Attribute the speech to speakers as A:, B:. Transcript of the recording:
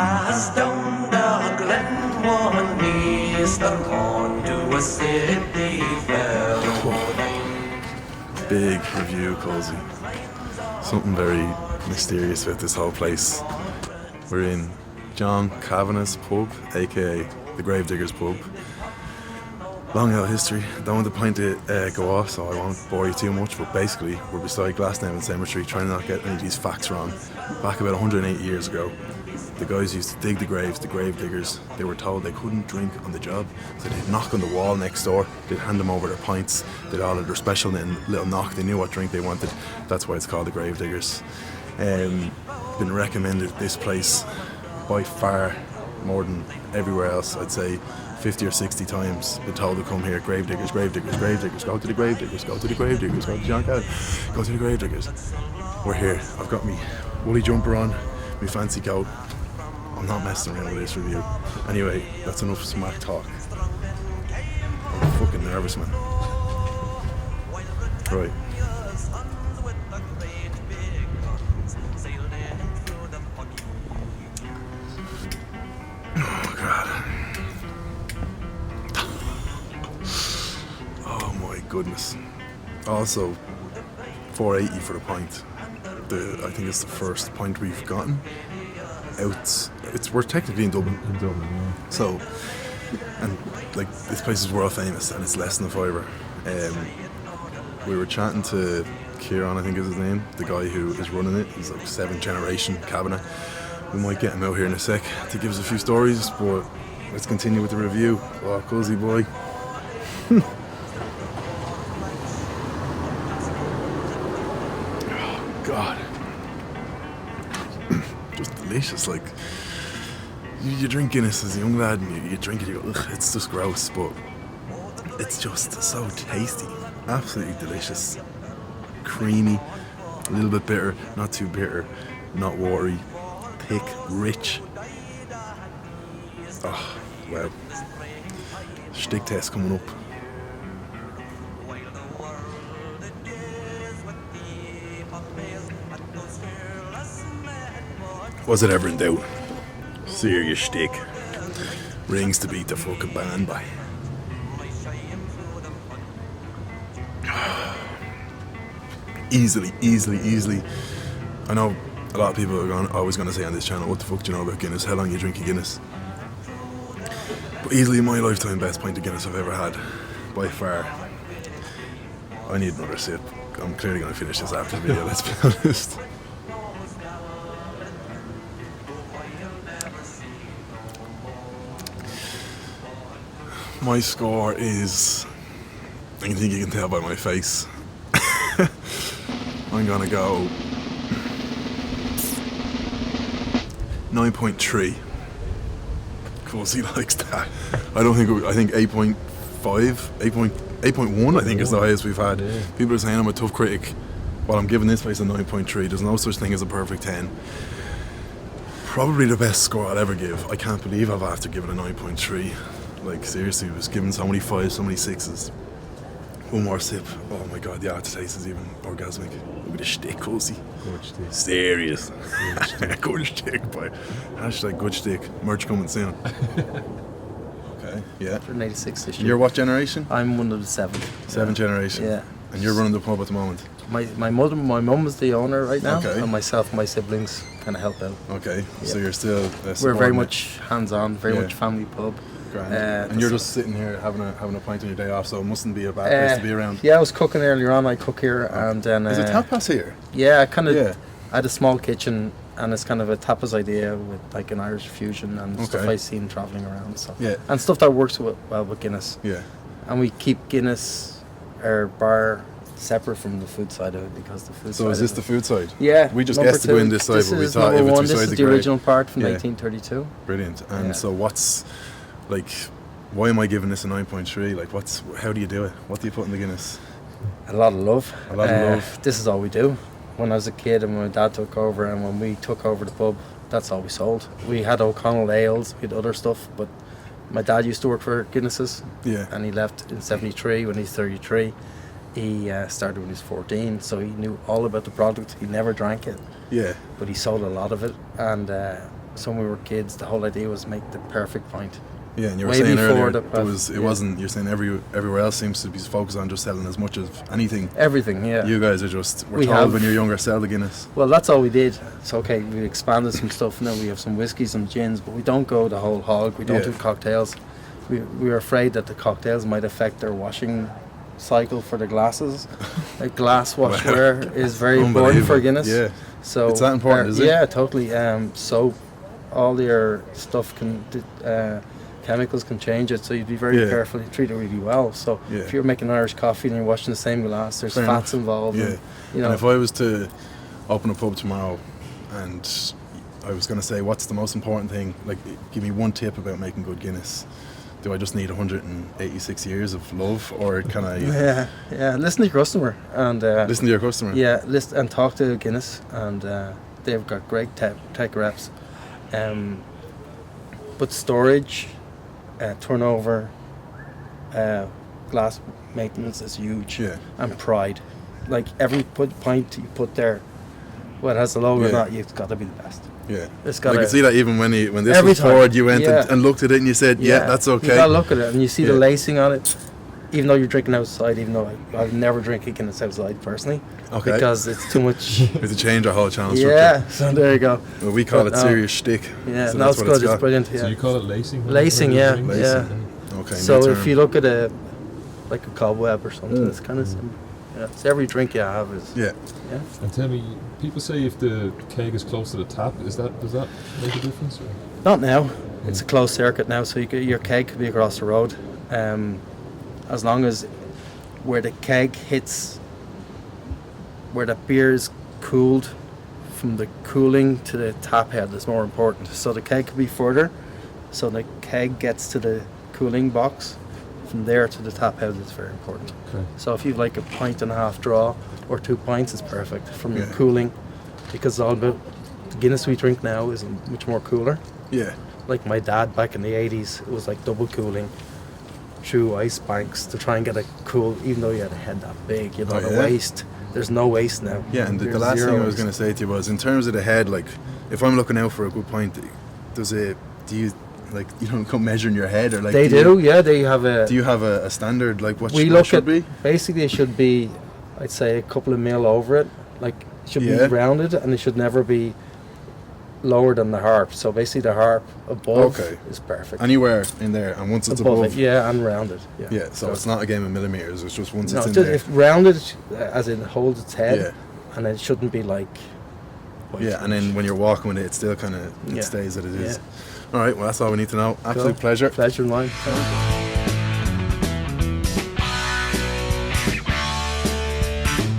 A: As down the glen one is the corn to a city fair.
B: Big review, Cozy. Something very mysterious about this whole place. We're in John Kavanagh's pub, aka the Gravediggers pub. Long old history. Don't want the pint to go off, so I won't bore you too much, but basically we're beside Glasnevin Cemetery trying to not get any of these facts wrong. Back about 180 years ago, the guys used to dig the graves, the grave diggers. They were told they couldn't drink on the job, so they'd knock on the wall next door, they'd hand them over their pints, they'd all have their special little knock, they knew what drink they wanted. That's why it's called the Gravediggers. Been recommended this place by far more than everywhere else, I'd say 50 or 60 times. Been told to come here, Gravediggers, Gravediggers, Gravediggers, go to the Gravediggers, go to the Gravediggers, go to John Kavanagh, go to the Gravediggers. We're here, I've got me woolly jumper on, my fancy coat. I'm not messing around with this review. Anyway, that's enough smack talk. I'm fucking nervous, man. Right. Oh God. Oh my goodness. Also, $4.80 for the pint. I think it's the first pint we've gotten. We're technically in Dublin. So, and like this place is world famous, and it's less than a fiver. We were chatting to Ciaran, I think is his name, the guy who is running it. He's like 7th generation Kavanagh. We might get him out here in a sec to give us a few stories, but let's continue with the review. Oh, cozy boy. Oh God. Just delicious. Like you drink Guinness as a young lad and you drink it, you go, ugh, it's just gross, but it's just so tasty. Absolutely delicious. Creamy, a little bit bitter, not too bitter, not watery, thick, rich. Oh, wow. Stick test coming up. Was it ever in doubt? Serious shtick. Rings to beat the fucking band by. Easily. I know a lot of people are always going to say on this channel, what the fuck do you know about Guinness? How long you drink a Guinness? But easily in my lifetime, best pint of Guinness I've ever had. By far. I need another sip. I'm clearly going to finish this after the video, let's be honest. My score is, I think you can tell by my face, I'm gonna go 9.3. Cozy likes that. I think 8.5, 8.1 I think is the highest we've had. Yeah. People are saying I'm a tough critic. Well, I'm giving this place a 9.3. There's no such thing as a perfect 10. Probably the best score I'll ever give. I can't believe I've had to give it a 9.3. Like seriously, it was given so many 5s, so many 6s. One more sip. Oh my God, the aftertaste is even orgasmic. Look at the shtick, Cozy.
C: Good shtick.
B: Serious. Good shtick, boy. Hashtag good shtick. Merch coming soon. Okay, yeah.
D: 186 this year.
B: You're what generation?
D: I'm one of the 7th
B: generation.
D: Yeah.
B: And you're running the pub at the moment?
D: My mum is the owner right now,
B: Okay.
D: and myself and my siblings kind of help out.
B: Okay,
D: Yeah.
B: so you're still
D: We're very much hands-on, very much family pub.
B: Grand. And you're just sitting here having a pint on your day off, so it mustn't be a bad place to be around.
D: Yeah, I was cooking earlier on. I cook here, and then
B: Is it tapas here?
D: Yeah, I had a small kitchen, and it's kind of a tapas idea with like an Irish fusion and stuff I've seen travelling around. So and stuff that works well with Guinness.
B: Yeah,
D: and we keep Guinness, our bar, separate from the food side of it because the food.
B: So
D: side
B: is this the food side?
D: Yeah,
B: we just guessed to go in this side, but we thought if it's
D: this is the original part from 1932.
B: Brilliant. And so what's like? Why am I giving this a 9.3? Like, how do you do it? What do you put in the Guinness?
D: A lot of love.
B: A lot of love.
D: This is all we do. When I was a kid and when my dad took over and when we took over the pub, that's all we sold. We had O'Connell ales, we had other stuff, but my dad used to work for Guinnesses.
B: Yeah.
D: And he left in 73 when he's 33. He started when he was 14, so he knew all about the product. He never drank it.
B: Yeah.
D: But he sold a lot of it. And So when we were kids, the whole idea was make the perfect pint.
B: Yeah, and you were
D: Way
B: saying
D: before
B: earlier
D: the-
B: it wasn't. You're saying everywhere else seems to be focused on just selling as much of anything.
D: Everything, yeah.
B: You guys are just
D: We
B: told
D: have-
B: when you're younger, sell the Guinness.
D: Well, that's all we did. So okay, we expanded some stuff. Now we have some whiskies and gins, but we don't go the whole hog. We don't
B: Yeah.
D: do cocktails. We were afraid that the cocktails might affect their washing cycle for the glasses. Like glass washware is very important for
B: Unbelievable.
D: Guinness.
B: Yeah,
D: So
B: It's that important, is it?
D: Yeah, totally. Soap, all your stuff can chemicals can change it, so you'd be very
B: Yeah.
D: careful. You treat it really well. So
B: Yeah.
D: if you're making Irish coffee and you're washing the same glass, there's
B: Fair
D: fats
B: enough.
D: involved.
B: Yeah.
D: And, you know,
B: And if I was to open a pub tomorrow, and I was going to say, what's the most important thing? Like, give me one tip about making good Guinness. Do I just need 186 years of love, or can I
D: yeah. Listen to your customer and
B: listen to your customer?
D: yeah, listen and talk to Guinness, and they've got great tech reps. But storage, turnover, glass maintenance is huge.
B: Yeah.
D: And pride. Like every pint you put there, whether it has the logo or
B: Yeah.
D: not, it's got to be the best.
B: Yeah.
D: It's
B: I
D: got
B: can see that even when this
D: Every
B: was
D: time.
B: poured, you went
D: Yeah.
B: and looked at it and you said, yeah, that's okay.
D: You gotta look at it and you see the
B: Yeah.
D: lacing on it. Even though you're drinking outside, even though I would never drink a Guinness outside personally,
B: Okay.
D: because it's too much.
B: We have to change our whole channel structure.
D: Yeah, so there you go.
B: Well, we call
D: But,
B: it serious shtick.
D: Yeah,
B: so
D: no,
B: that's
D: it's
B: what
D: good. It's
B: got.
D: brilliant.
C: So you
D: Yeah,
C: call it lacing?
D: lacing. Yeah,
C: Lacing.
D: yeah.
B: Okay.
D: So
B: new
D: if
B: term.
D: you look at like a cobweb or something, it's kind of simple. Yeah, so every drink you have is
B: Yeah.
C: And tell me, people say if the keg is close to the tap, does that make a difference? Or?
D: Not now. It's a closed circuit now, so your keg could be across the road. As long as where the keg hits, where the beer is cooled, from the cooling to the tap head is more important. So the keg could be further, so the keg gets to the cooling box. From there to the tap head is very important.
C: Okay.
D: So if you've like a pint and a half draw or 2 pints, it's perfect from your
B: Yeah.
D: cooling, because it's all about the Guinness we drink now is much more cooler.
B: Yeah.
D: Like my dad back in the 80s, it was like double cooling through ice banks to try and get a cool, even though you had a head that big, you know,
B: Oh,
D: the
B: yeah?
D: waste. There's no waste now.
B: Yeah, and the
D: There's
B: last
D: zero
B: thing I was
D: waste.
B: going to say to you was, in terms of the head, like, if I'm looking out for a good pint, do you, like, you don't come measuring your head, or like,
D: They do, yeah, they have a...
B: Do you have a standard, like, what
D: we
B: what
D: look
B: should
D: at,
B: be?
D: basically it should be, I'd say a couple of mil over it. Like, it should
B: Yeah.
D: be rounded, and it should never be lower than the harp. So basically the harp above
B: Okay.
D: is perfect.
B: Anywhere in there, and once it's above,
D: it, yeah, and rounded. Yeah,
B: yeah, so it's not a game of millimeters, it's just once
D: no,
B: it's in
D: just
B: there.
D: if rounded, as in holds its head,
B: Yeah.
D: and it shouldn't be like.
B: Yeah, and then when you're walking with it, it still kind of
D: Yeah.
B: stays that it is.
D: Yeah.
B: All right, well, that's all we need to know. Absolute
D: Cool.
B: pleasure.
D: Pleasure, mine.